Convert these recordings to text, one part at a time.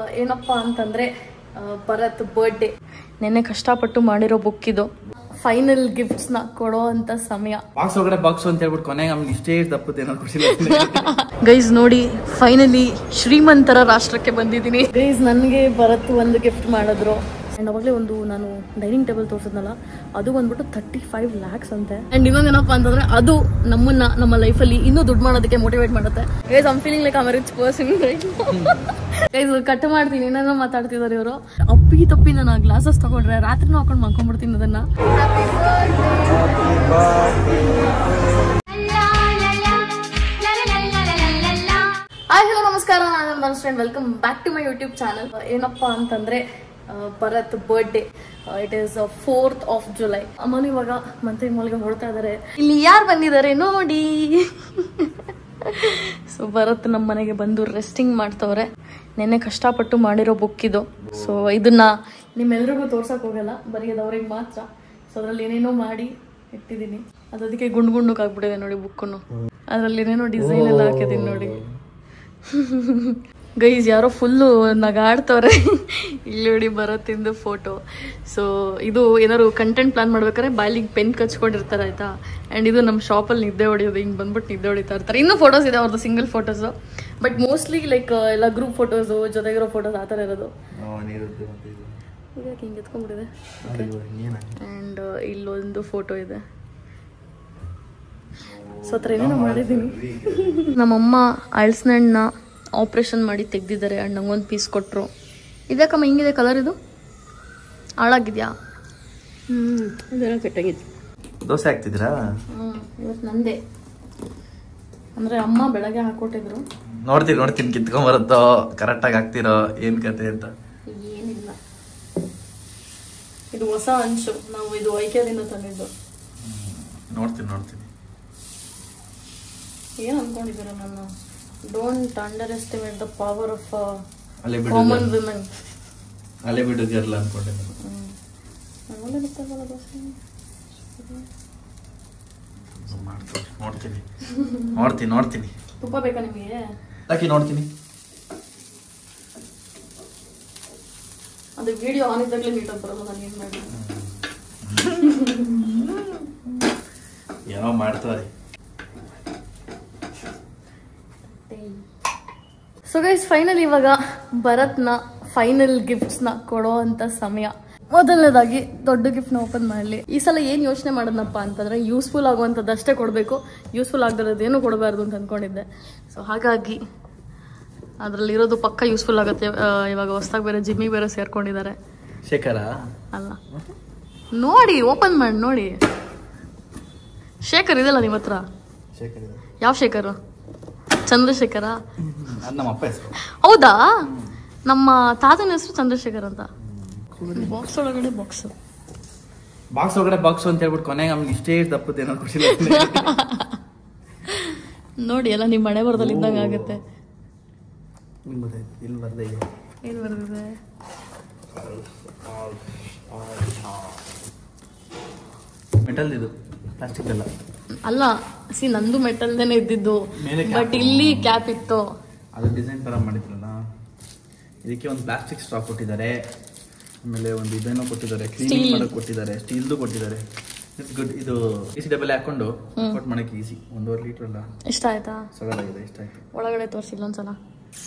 ಏನಪ್ಪಾ ಅಂತಂದ್ರೆ ಭರತ್ ಬರ್ಡೇ ನೆನ್ನೆ ಕಷ್ಟಪಟ್ಟು ಮಾಡಿರೋ ಬುಕ್ ಇದು ಫೈನಲ್ ಗಿಫ್ಟ್ಸ್ ನ ಕೊಡೋ ಅಂತ ಸಮಯ. ಬಾಕ್ಸ್ ಒಳಗಡೆ ಬಾಕ್ಸ್ ಅಂತ ಹೇಳ್ಬಿಟ್ಟು ಕೊನೆಗೆ ನಮ್ಗೆ ಇಷ್ಟೇ ತಪ್ಪುತ್ತೆ ಏನೋ ಕೊಡ್ಸಿಲ್ಲ. ಗೈಸ್ ನೋಡಿ, ಫೈನಲಿ ಶ್ರೀಮಂತರ ರಾಷ್ಟ್ರಕ್ಕೆ ಬಂದಿದ್ದೀನಿ. ಗೈಸ್ ನನಗೆ ಭರತ್ ಒಂದು ಗಿಫ್ಟ್ ಮಾಡಿದ್ರು. ಅಂಡ್ ಅವಾಗಲೇ ಒಂದು ನಾನು ಡೈನಿಂಗ್ ಟೇಬಲ್ ತೋರಿಸಿದ್ನಲ್ಲ, ಅದು ಬಂದ್ಬಿಟ್ಟು 35 lakhs ಅಂತೆ. ಅಂಡ್ ಇನ್ನೊಂದೇನಪ್ಪ ಅಂತಂದ್ರೆ ಅದು ನಮ್ಮನ್ನ ನಮ್ಮ ಲೈಫಲ್ಲಿ ಇನ್ನೂ ದುಡ್ಡು ಮಾಡೋದಕ್ಕೆ ಮೋಟಿವೇಟ್ ಮಾಡುತ್ತೆ. Guys I'm feeling like I am rich person. Guys cut ಮಾಡ್ತೀನಿ, ಏನೇನೋ ಮಾತಾಡ್ತಿದ್ದಾರೆ ಇವರು. ಅಪ್ಪಿ ತಪ್ಪಿ ನಾನು ಆ ಗ್ಲಾಸಸ್ ತಗೊಂಡ್ರೆ ರಾತ್ರಿನೂ ಹಾಕೊಂಡು ಮಾಡ್ಕೊಂಡ್ಬಿಡ್ತೀನಿ ಅದನ್ನ. ಹಾಯ್ ಹಲೋ ನಮಸ್ಕಾರ, ನಾನು ನನ್ನ friend, welcome back to my YouTube channel. ಏನಪ್ಪಾ ಅಂತಂದ್ರೆ Bharat birthday, it is 4th of July. ಅಮ್ಮನು ಇವಾಗ ಮಂತ್ರಿ ಮೂಲಕ ಹೊಡ್ತಾ ಇದಾರೆ. ಇಲ್ಲಿ ಯಾರು ಬಂದಿದ್ದಾರೆ ನೋಡಿ. ಸೊ ಭರತ್ ನಮ್ಮ ಮನೆಗೆ ಬಂದು ರೆಸ್ಟಿಂಗ್ ಮಾಡ್ತವ್ರೆ. ನೆನ್ನೆ ಕಷ್ಟಪಟ್ಟು ಮಾಡಿರೋ ಬುಕ್ ಇದು. ಸೊ ಇದನ್ನ ನಿಮ್ಮೆಲ್ರಿಗೂ ತೋರ್ಸಕ್ ಹೋಗಲ್ಲ, ಬರೀ ಅದು ಅವ್ರಿಗೆ ಮಾತ್ರ. ಸೊ ಅದ್ರಲ್ಲಿ ಏನೇನೋ ಮಾಡಿ ಇಟ್ಟಿದ್ದೀನಿ. ಅದಕ್ಕೆ ಗುಂಡು ಗುಂಡಕ್ಕೆ ಆಗ್ಬಿಟ್ಟಿದೆ ನೋಡಿ ಬುಕ್ಕನ್ನು. ಅದ್ರಲ್ಲಿ ಏನೇನೋ ಡಿಸೈನ್ ಎಲ್ಲ ಹಾಕಿದೀನಿ ನೋಡಿ. ಗೈಸ್ ಯಾರೋ ಫುಲ್ಲು ನಗಾಡ್ತವ್ರೆ. ಇಲ್ಲಿ ನೋಡಿ ಭರತ್ತಿಂದು ಫೋಟೋ. ಸೊ ಇದು ಏನಾದ್ರು ಕಂಟೆಂಟ್ ಪ್ಲಾನ್ ಮಾಡ್ಬೇಕಾದ್ರೆ ಬಾಲಿಗೆ ಪೆನ್ ಕಚ್ಕೊಂಡಿರ್ತಾರೆ ಆಯ್ತಾ. ಆ್ಯಂಡ್ ಇದು ನಮ್ಮ ಶಾಪಲ್ಲಿ ನಿದ್ದೆ ಹೊಡಿಯೋದು, ಹಿಂಗೆ ಬಂದ್ಬಿಟ್ಟು ನಿದ್ದೆ ಹೊಡಿತಾ ಇರ್ತಾರೆ. ಇನ್ನೂ ಫೋಟೋಸ್ ಇದೆ ಅವ್ರದ್ದು, single photos. But mostly like ಎಲ್ಲ ಗ್ರೂಪ್ ಫೋಟೋಸು, ಜೊತೆಗಿರೋ ಫೋಟೋಸ್ ಆ ಥರ ಇರೋದು. ಇದಕ್ಕೆ ಹಿಂಗೆ ಎತ್ಕೊಂಡ್ಬಿಟ್ಟಿದೆ. ಆ್ಯಂಡ್ ಇಲ್ಲೊಂದು ಫೋಟೋ ಇದೆ. ಸೊ ಹತ್ರ ಏನೇನೋ ಮಾಡಿದ್ದೀನಿ. ನಮ್ಮಮ್ಮ ಅಳ್ಸಣ್ಣ ಆಪ್ರೇಷನ್ ಮಾಡಿ ತೆಗ್ದಿದ್ದಾರೆ. ಆ್ಯಂಡ್ ನಂಗೊಂದು ಪೀಸ್ ಕೊಟ್ಟರು. ಇದಕ್ಕಮ್ಮ ಹಿಂಗಿದೆ ಕಲರ್, ಇದು ಹಾಳಾಗಿದ್ಯಾ? ಇದೆಲ್ಲ ಕೆಟ್ಟಾಗಿದೆ. ದೋಸೆ ಹಾಕ್ತಿದ್ದೀರಾ? ಇವತ್ತು ನಂದೇ ಅಂದರೆ ಅಮ್ಮ ಬೆಳಗ್ಗೆ ಹಾಕೊಟ್ಟಿದ್ರು. ನೋಡ್ತೀನಿ ಕಿತ್ಕೊಂಬರುತ್ತೋ ಕರೆಕ್ಟಾಗಿ ಹಾಕ್ತಿರೋ ಏನು ಕತೆ ಅಂತ. ಏನಿಲ್ಲ, ಇದು ಹೊಸ ಅಂಚು, ನಾವು ಇದು ಐಕ್ಯದಿಂದ ತಂದಿದ್ದು. ನೋಡ್ತೀನಿ ಏನು ಅನ್ಕೊಂಡಿದ್ದೀರ ನಾನು? Don't under estimate the power of common women. ಅಲೆ ಬಿಡೋದಿರಲ್ಲ ಅನ್ಕೊಂಡೆ. ನೋಡ್ತೀನಿ. ತುಪ್ಪ ಬೇಕಾ ನಿಮಗೆ? ಹಾಕಿ ನೋಡ್ತೀನಿ. ಅದು ವಿಡಿಯೋ ಆನ್ ಇದ್ದಾಗಲೇ ನೀಟಾಗಿ ಬರೋದು. ನಾನು ಏನು ಮಾಡಿ ಏನೋ ಮಾಡ್ತಾರೆ. ಸೊ ಗೈಸ್ ಫೈನಲ್ ಇವಾಗ ಭರತ್ನ ಫೈನಲ್ ಗಿಫ್ಟ್ಸ್ ನ ಕೊಡೋ ಅಂತ ಸಮಯ. ಮೊದಲನೇದಾಗಿ ದೊಡ್ಡ ಗಿಫ್ಟ್ ನ ಓಪನ್ ಮಾಡಲಿ. ಈ ಸಲ ಏನ್ ಯೋಚನೆ ಮಾಡೋದಪ್ಪ ಅಂತಂದ್ರೆ ಯೂಸ್ಫುಲ್ ಆಗುವಂಥದ್ದಷ್ಟೇ ಕೊಡಬೇಕು, ಯೂಸ್ಫುಲ್ ಆಗದಿರೋದೇನು ಕೊಡಬಾರ್ದು ಅಂತ ಅನ್ಕೊಂಡಿದ್ದೆ. ಸೊ ಹಾಗಾಗಿ ಅದ್ರಲ್ಲಿ ಇರೋದು ಪಕ್ಕ ಯೂಸ್ಫುಲ್ ಆಗುತ್ತೆ. ಇವಾಗ ಹೊಸದಾಗಿ ಬೇರೆ ಜಿಮ್ಮಿಗೆ ಬೇರೆ ಸೇರ್ಕೊಂಡಿದ್ದಾರೆ. ಶೇಖರ ಅಲ್ಲ, ನೋಡಿ ಓಪನ್ ಮಾಡಿ ನೋಡಿ. ಶೇಖರ್ ಇದೆಲ್ಲ ನಿಮ್ಮ ಹತ್ರ? ಯಾವ ಶೇಖರ್? ಚಂದ್ರಶೇಖರ? ನಮ್ಮ ಅಪ್ಪ ಹೆಸರು. ಹೌದಾ? ನಮ್ಮ ತಾತನ ಹೆಸರು ಚಂದ್ರಶೇಖರ್ ಅಂತ. ಬಾಕ್ಸ್ ಒಳಗಡೆ ಬಾಕ್ಸ್ ಅಂತ ಹೇಳ್ಬಿಟ್ಟು ಕೊನೆಗೆ ನಮ್ಗೆ ಇಷ್ಟೇ ತಪ್ಪುತ್ತೆ ಏನೋ ಕೊಡ್ಸಿಲ್ಲ. ನೋಡಿ ಎಲ್ಲ ನಿಮ್ಮ ಮನೆ ಬರದಲ್ಲಿ ಇದ್ದಂಗೆ ಆಗುತ್ತೆ. ಇಲ್ಲಿ ಬರ್ದೆ ಏನು ಬರ್ದಿದೆ? ಮೆಟಲ್, ಇದು ಪ್ಲಾಸ್ಟಿಕ್ ಅಲ್ಲ. ಅಲ್ಲ ಸಿ, ನಂದು ಮೆಟಲ್ದೇನೆ ಇದ್ದಿದ್ದು, ಬಟ್ ಇಲ್ಲಿ ಕ್ಯಾಪ್ ಇತ್ತು. ಅದು ಡಿಸೈನ್ ತರ ಮಾಡಿದ್ರಲ್ಲ, ಇದಕ್ಕೆ ಒಂದು ಪ್ಲಾಸ್ಟಿಕ್ ಸ್ಟ್ರಾ ಕೊಟ್ಟಿದ್ದಾರೆ. ಆಮೇಲೆ ಒಂದು ಇದೇನೋ ಕೊಟ್ಟಿದ್ದಾರೆ, ಕ್ಲೀನಿಂಗ್ ಮಾಡಕ್ ಕೊಟ್ಟಿದ್ದಾರೆ, ಸ್ಟೀಲ್ದು ಕೊಟ್ಟಿದ್ದಾರೆ. It's good. ಇದು ಈಸಿ ಡಬಲ್ ಹಾಕೊಂಡು ಕಟ್ ಮಾಡಕ್ಕೆ ಈಸಿ. 1.5 ಲೀಟರ್ ಅಲ್ಲ. ಇಷ್ಟ ಆಯ್ತಾ? ಸಗದಾಗಿದೆ, ಇಷ್ಟ ಆಯ್ತು. ಒಳಗಡೆ ತೋರಿಸಿಲ್ಲ ಒಂದ್ಸಲ.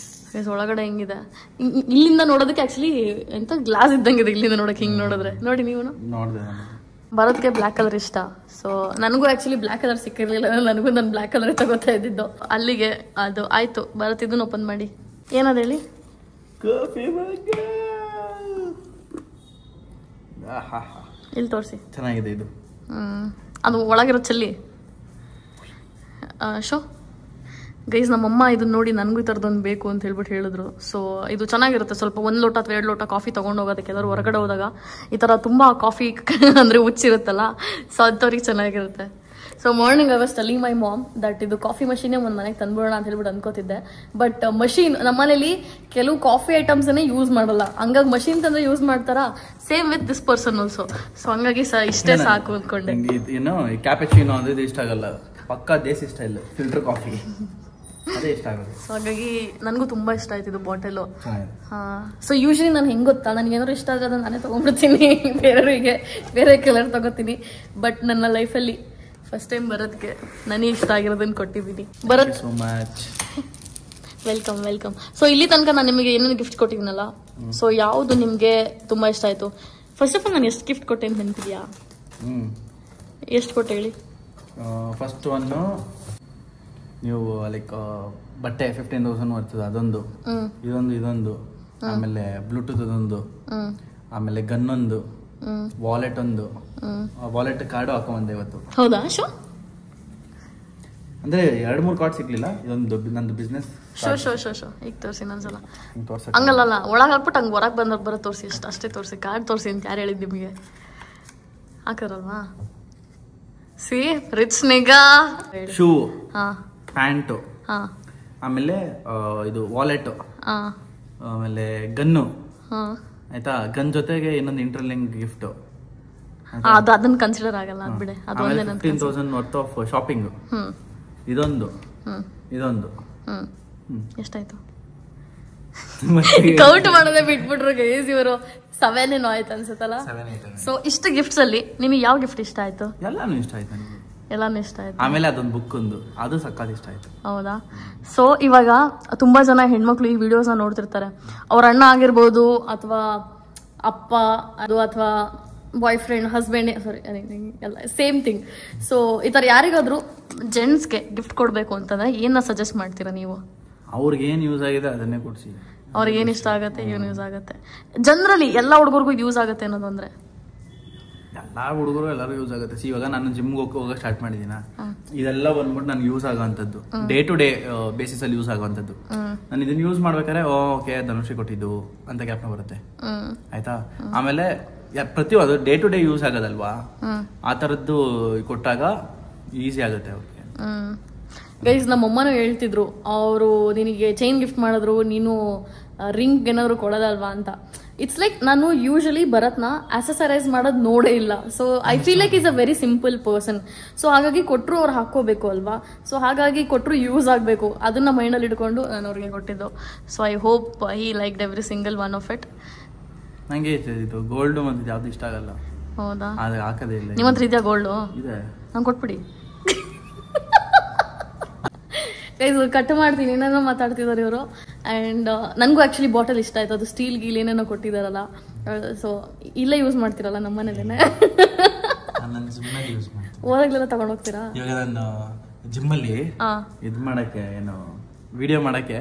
ಒಳಗಡೆ ಹೆಂಗಿದೆ ಇಲ್ಲಿಂದ ನೋಡೋದಕ್ಕೆ? ಆಕ್ಚುಲಿ ಎಂತ ಗ್ಲಾಸ್ ಇದ್ದಂಗಿದೆ ಇಲ್ಲಿಂದ ನೋಡಕ್ಕೆ. ಹಿಂಗ್ ನೋಡಿದ್ರೆ ನೋಡಿ, ನೀವು ನೋಡಿದೆ. ಭರತ್ಗೆ ಬ್ಲ್ಯಾಕ್ ಕಲರ್ ಇಷ್ಟ. ಸೊ ನನಗೂ ಆಕ್ಚುಲಿ ಬ್ಲ್ಯಾಕ್ ಕಲರ್ ಸಿಕ್ಕಿರ್ಲಿಲ್ಲ. ನನಗೂ ನಾನು ಬ್ಲ್ಯಾಕ್ ಕಲರ್ ತಗೋತಾ ಇದ್ದಿದ್ದು. ಅಲ್ಲಿಗೆ ಅದು ಆಯ್ತು. ಭರತ್ ಇದನ್ನ ಓಪನ್ ಮಾಡಿ. ಏನದ ಹೇಳಿ? ಇಲ್ಲಿ ತೋರಿಸಿ. ಚೆನ್ನಾಗಿದೆ ಇದು. ಅದು ಒಳಗಿರೋ ಚಲ್ಲಿ ಶೋ. ಗೈಸ್ ನಮ್ಮಮ್ಮ ಇದನ್ನ ನೋಡಿ ನನಗೂ ಈ ಥರದೊಂದು ಬೇಕು ಅಂತ ಹೇಳ್ಬಿಟ್ಟು ಹೇಳಿದ್ರು. ಸೊ ಇದು ಚೆನ್ನಾಗಿರುತ್ತೆ. ಸ್ವಲ್ಪ 1 ಲೋಟ ಅಥವಾ 2 ಲೋಟ ಕಾಫಿ ತೊಗೊಂಡು ಹೋಗೋದಕ್ಕೆ ಎಲ್ಲರೂ ಹೊರಗಡೆ ಹೋದಾಗ ಈ ಥರ ತುಂಬ ಕಾಫಿ ಅಂದರೆ ಹುಚ್ಚಿರುತ್ತಲ್ಲ, ಸೊ ಅಂಥವ್ರಿಗೆ ಚೆನ್ನಾಗಿರುತ್ತೆ. So morning I was telling my mom that ಇದು ಕಾಫಿ ಮಷೀನೇ ಒಂದು ಮನೆಗೆ ತಂದ್ಬಿಡೋಣ ಅಂತ ಹೇಳ್ಬಿಟ್ಟು ಅನ್ಕೋತಿದ್ದೆ. ಬಟ್ ಮಷೀನ್ ನಮ್ಮನೇಲಿ ಕೆಲವು ಕಾಫಿ ಐಟಮ್ಸನ್ನೇ ಯೂಸ್ ಮಾಡಲ್ಲ, ಹಂಗಾಗಿ ಮಷೀನ್ ತಂದ್ರೆ ಯೂಸ್ ಮಾಡ್ತಾರಾ. Same with this person also. So ಹಂಗಾಗಿ ಇಷ್ಟೇ ಸಾಕು ಅಂದ್ಕೊಂಡೆ. ಏನು ಕ್ಯಾಪಚಿನೋ ಅಂದ್ರೆ ಇಷ್ಟ ಆಗಲ್ಲ, ಪಕ್ಕಾ ದೇಸಿ ಸ್ಟೈಲ್ ಫಿಲ್ಟರ್ ಕಾಫಿ. ಅದೇ ಇಷ್ಟ ಆಗೋದು. ಸೊ ಹಾಗಾಗಿ ನನಗೂ ತುಂಬಾ ಇಷ್ಟ ಆಯ್ತು ಇದು ಬಾಟಲು. ಚೆನ್ನಾಗಿದೆ. ಸೊ ಯೂಶಲಿ ನಾನು ಹೆಂಗೆ ಗೊತ್ತಾ, ನನಗೆ ಏನಾದ್ರು ಇಷ್ಟ ಆದರೆ ಅದನ್ನು ನಾನೇ ತೊಗೊಂಡ್ಬಿಡ್ತೀನಿ, ಬೇರೆಯವರಿಗೆ ಬೇರೆ ಕಲರ್ ತೊಗೋತೀನಿ. ಬಟ್ ನನ್ನ ಲೈಫಲ್ಲಿ ಫಸ್ಟ್ ಟೈಮ್ ಬರೋದಕ್ಕೆ ನನಗೆ ಇಷ್ಟ ಆಗಿರೋದನ್ನು ಕೊಟ್ಟಿದ್ದೀನಿ. Bharat so much, welcome welcome. So ಇಲ್ಲಿ ತನಕ ನಾನು ನಿಮಗೆ ಏನೇನು ಗಿಫ್ಟ್ ಕೊಟ್ಟಿದ್ದೀನಲ್ಲ, ಸೊ ಯಾವುದು ನಿಮಗೆ ತುಂಬ ಇಷ್ಟ ಆಯಿತು? ಫಸ್ಟ್ ಆಫ್ ಆಲ್ ನಾನು ಎಷ್ಟು ಗಿಫ್ಟ್ ಕೊಟ್ಟೆ ಅಂತ ನೆನಪಿದೆಯಾ? ಎಷ್ಟು ಕೊಟ್ಟೆ ಹೇಳಿ? ಫಸ್ಟ್ ಒನ್ನು ನೀವು ಲೈಕ್ ಬಟ್ಟೆ 15,000 ಬರ್ತದೆ, ಅದೊಂದು, ಇದೊಂದು, ಆಮೇಲೆ ಬ್ಲೂಟೂತ್ ಅದೊಂದು, ಆಮೇಲೆ ಗನ್ ಒಂದು, ವಾಲೆಟ್ ಒಂದು, ವಾಲೆಟ್ ಕಾರ್ಡು ಹಾಕೊಂಬಂದೆ ಇವತ್ತು. ಹೌದಾ? ಶೋ ಅಂದ್ರೆ 2-3 ಕಾರ್ಡ್ ಸಿಗ್ಲಿಲ್ಲ, ಇದೊಂದು ನಂದು ಬಿಸ್ನೆಸ್. ಶೋ ಈಗ ತೋರಿಸಿ ನಂದ್ಸಲ. ಹಂಗಲ್ಲ, ಒಳಗೆ ಹಾಕ್ಬಿಟ್ಟು ಹಂಗೆ ಹೊರಗೆ ಬಂದವ್ರು ಬರೋ ತೋರಿಸಿ, ಅಷ್ಟೇ ತೋರಿಸಿ. ಕಾರ್ಡ್ ತೋರಿಸಿ ಅಂತ ಯಾರು ಹೇಳಿದ್ದು ನಿಮಗೆ? ಹಾಕರಲ್ವಾ? ಸಿ ರಿಚ್ ನಿಗಾ. ಶೂ, ಪ್ಯಾಂಟು, ಆಮೇಲೆ ಇದು ವಾಲೆಟ್, ಆಮೇಲೆ ಗನ್ನು. ಆಯ್ತಾ? ಗನ್ ಜೊತೆಗೆ ಇನ್ನೊಂದು ಇಂಟರ್ಲಿಂಕ್ ಗಿಫ್ಟ್. ಅದನ್ನ ಕನ್ಸಿಡರ್ ಆಗಲ್ಲ, ಬಿಡೆ. ಅದು 15,000 ವರ್ತ್ ಆಫ್ ಶಾಪಿಂಗ್. ಇದೊಂದು. ಎಷ್ಟಾಯ್ತು? ಕೌಂಟ್ ಮಾಡೋದೇ ಬಿಟ್ಬಿಟ್ರು ಗೈಸ್ ಇವರು. 7 ಏನೋ ಆಯ್ತು ಅನ್ಸುತ್ತಲ್ಲ. ಸೊ ಇಷ್ಟು ಗಿಫ್ಟ್ಸ್ ಅಲ್ಲಿ ನಿಮಗೆ ಯಾವ ಗಿಫ್ಟ್ ಇಷ್ಟ ಆಯ್ತು? ಎಲ್ಲಾನು ಇಷ್ಟ ಆಯ್ತು ನನಗೆ. ಎಲ್ಲಾನು ಇಷ್ಟ ಆಯ್ತು. ಆಮೇಲೆ ಅದೊಂದು ಬುಕ್ ಒಂದು, ಅದು ಸಕ್ಕತ್ ಇಷ್ಟ ಆಯ್ತು. ಹೌದಾ? ಸೊ ಇವಾಗ ತುಂಬಾ ಜನ ಹೆಣ್ಮಕ್ಳು ಈ ವಿಡಿಯೋಸ್ನ ನೋಡ್ತಿರ್ತಾರೆ. ಅವ್ರ ಅಣ್ಣ ಆಗಿರ್ಬೋದು, ಅಥವಾ ಅಪ್ಪ ಅದು, ಅಥವಾ ಬಾಯ್ ಫ್ರೆಂಡ್, ಹಸ್ಬೆಂಡ್, ಸಾರಿ ಎಲ್ಲ ಸೇಮ್ ಥಿಂಗ್. ಸೊ ಈ ಥರ ಯಾರಿಗಾದ್ರೂ ಜೆಂಟ್ಸ್ಗೆ ಗಿಫ್ಟ್ ಕೊಡಬೇಕು ಅಂತಂದ್ರೆ ಏನ ಸಜೆಸ್ಟ್ ಮಾಡ್ತೀರಾ ನೀವು? ಅವ್ರಿಗೆ ಏನು ಯೂಸ್ ಆಗಿದೆ ಅದನ್ನೇ ಕೊಡಿಸಿ. ಅವ್ರಿಗೆ ಏನು ಇಷ್ಟ ಆಗುತ್ತೆ, ಏನು ಯೂಸ್ ಆಗುತ್ತೆ, ಜನರಲಿ ಎಲ್ಲ ಹುಡುಗರಿಗೂ ಯೂಸ್ ಆಗುತ್ತೆ ಅನ್ನೋದು ಅಂದ್ರೆ? ಎಲ್ಲ ಹುಡುಗರು ಎಲ್ಲರೂ ಯೂಸ್ ಆಗುತ್ತೆ. ಇವಾಗ ನಾನು ಜಿಮ್ಗೆ ಹೋಗೋ ಸ್ಟಾರ್ಟ್ ಮಾಡಿದೀನ, ಇದೆಲ್ಲ ಬಂದ್ಬಿಟ್ಟು ನನ್ಗೆ ಯೂಸ್ ಆಗೋವಂಥದ್ದು, ಡೇ ಟು ಡೇ ಬೇಸಿಸ್ ಅಲ್ಲಿ ಯೂಸ್ ಆಗೋವಂಥದ್ದು. ನಾನು ಇದನ್ನ ಯೂಸ್ ಮಾಡ್ಬೇಕಾದ್ರೆ ಓಕೆ ಧನುಷಿ ಕೊಟ್ಟಿದ್ದು ಅಂತ ಜ್ಞಾಪನ ಬರುತ್ತೆ. ಆಯ್ತಾ? ಆಮೇಲೆ ಪ್ರತಿಯೊಂದು ಡೇ ಟು ಡೇ ಯೂಸ್ ಆಗೋದಲ್ವಾ, ಆ ಥರದ್ದು ಕೊಟ್ಟಾಗ ಈಸಿ ಆಗುತ್ತೆ ಅವ್ರಿಗೆ. ಗೈಸ್ ನಮ್ಮಮ್ಮನೂ ಹೇಳ್ತಿದ್ರು, ಅವರು ನಿನಗೆ ಚೈನ್ ಗಿಫ್ಟ್ ಮಾಡಿದ್ರು, ನೀನು ರಿಂಗ್ ಏನಾದ್ರು ಕೊಡೋದಲ್ವಾ ಅಂತ. ಇಟ್ಸ್ ಲೈಕ್ ನಾನು ಯೂಶಲಿ ಭರತ್ನ ಆಕ್ಸೆಸರೈಸ್ ಮಾಡೋದು ನೋಡೇ ಇಲ್ಲ. So I feel like is a very simple person. So ಹಾಗಾಗಿ ಕೊಟ್ಟರು ಅವ್ರು ಹಾಕೋಬೇಕು ಅಲ್ವಾ. ಸೊ ಹಾಗಾಗಿ ಕೊಟ್ಟರು ಯೂಸ್ ಆಗಬೇಕು, ಅದನ್ನ ಮೈಂಡಲ್ಲಿ ಇಟ್ಕೊಂಡು ನಾನು ಅವ್ರಿಗೆ ಕೊಟ್ಟಿದ್ದು. So I hope he liked every single one of it. ನಂಗೆ ಇದು ಗೋಲ್ಡ್ ಮತ್ತು ಯಾವ್ದು ಇಷ್ಟ ಆಗಲ್ಲ. ಹೌದಾ? ಹಾಕದೇ ಇಲ್ಲ. ನಿಮ್ಮ ಹತ್ರ ಇದೆಯಾ ಗೋಲ್ಡು? ಇದೆ, ನಂಗೆ ಕೊಟ್ಬಿಡಿ. ಕಟ್ ಮಾಡ್ತೀನಿ, ಏನೇನೋ ಮಾತಾಡ್ತಿದ್ದಾರೆ ಇವರು. ಆ್ಯಂಡ್ ನನಗೂ ಆ್ಯಕ್ಚುಲಿ ಬಾಟಲ್ ಇಷ್ಟ ಆಯ್ತು, ಅದು ಸ್ಟೀಲ್ ಗೀಲ್ ಏನೇನೋ ಕೊಟ್ಟಿದ್ದಾರಲ್ಲ. ಸೊ ಇಲ್ಲೇ ಯೂಸ್ ಮಾಡ್ತೀರಲ್ಲ ನಮ್ಮ ಮನೇಲೇನೆ? ಓದಾಗ್ಲೆಲ್ಲ ತಗೊಂಡು ಹೋಗ್ತೀರಾ? ಇವಾಗ ನಾನು ಜಿಮ್ಮಲ್ಲಿ ಇದು ಮಾಡಕ್ಕೆ, ಏನು ವಿಡಿಯೋ ಮಾಡಕ್ಕೆ